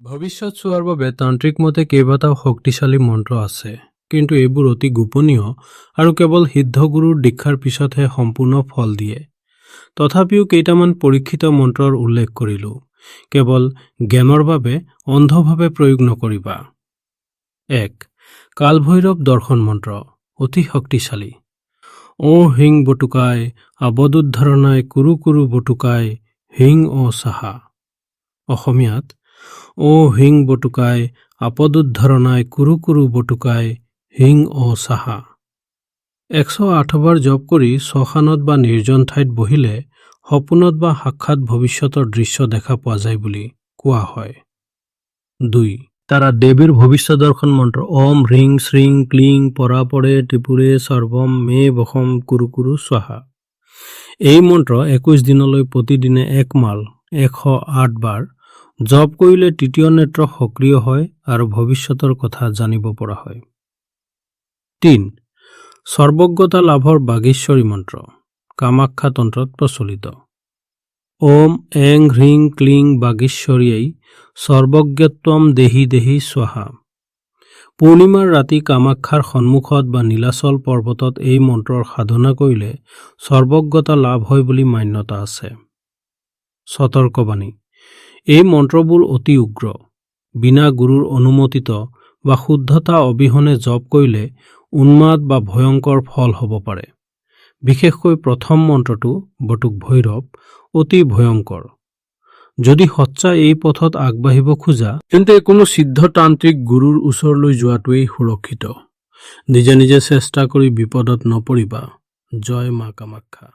ভৱিষ্যত চোৱাৰ বাবে তান্ত্ৰিক মতে কেইবাটাও শক্তিশালী মন্ত্ৰ আছে, কিন্তু এইবোৰ অতি গোপনীয় আৰু কেৱল সিদ্ধগুৰুৰ দীক্ষাৰ পিছতহে সম্পূৰ্ণ ফল দিয়ে। তথাপিও কেইটামান পৰীক্ষিত মন্ত্ৰৰ উল্লেখ কৰিলো। কেৱল জ্ঞানৰ বাবে অন্ধভাৱে প্ৰয়োগ নকৰিবা। 1. কালভৈৰৱ দৰ্শন মন্ত্ৰ অতি শক্তিশালী। ও হিং বটুকাই আবদুদ্ধাৰণাই কুৰু কুৰু বটুকাই হিং ও সাহা। অসমীয়াত ও হিং বটুকাই আপদুদ্ধাৰণাই কুৰু কুৰু বটুকাই হিং ও সাহা। 108 বাৰ জপ কৰি শ্মশানত বা নিৰ্জন ঠাইত বহিলে সপোনত বা সাক্ষাৎ ভৱিষ্যতৰ দৃশ্য দেখা পোৱা যায় বুলি কোৱা হয়। 2. তাৰা দেৱীৰ ভৱিষ্যত দৰ্শন মন্ত্ৰ ওম হ্ৰিং শ্ৰিং ক্লিং পৰাপৰে ত্ৰিপুৰে সৰ্বম মে বসম কুৰু কুৰু স্বাহা। এই মন্ত্ৰ 21 দিনলৈ প্ৰতিদিনে 1 মাল 108 বাৰ জপ কৰিলে তৃতীয় নেত্ৰ সক্ৰিয় হয় আৰু ভৱিষ্যতৰ কথা জানিব পৰা হয়। 3. সৰ্বজ্ঞতা লাভৰ বাগীশ্বৰী মন্ত্ৰ কামাখ্যা তন্ত্ৰত প্ৰচলিত। ওম এং হ্ৰিং ক্লিং বাগীশ্বৰীয়ে সৰ্বজ্ঞত্বম দেহি দেহি স্বাহা। পূৰ্ণিমাৰ ৰাতি কামাখ্যাৰ সন্মুখত বা নীলাচল পৰ্বতত এই মন্ত্ৰৰ সাধনা কৰিলে সৰ্বজ্ঞতা লাভ হয় বুলি মান্যতা আছে। সতৰ্কবাণী: এই মন্ত্ৰবোৰ অতি উগ্ৰ। বিনা গুৰুৰ অনুমোদিত বা শুদ্ধতা অবিহনে জপ কৰিলে উন্মাদ বা ভয়ংকৰ ফল হ'ব পাৰে। বিশেষকৈ প্ৰথম মন্ত্ৰটো বটুক ভৈৰৱ অতি ভয়ংকৰ। যদি সচ্চা এই পথত আগবাঢ়িব খোজা তেন্তে কোনো সিদ্ধ তান্ত্ৰিক গুৰুৰ ওচৰলৈ যোৱাটোৱেই সুৰক্ষিত। নিজে নিজে চেষ্টা কৰি বিপদত নপৰিবা। জয় মা কামাখ্যা।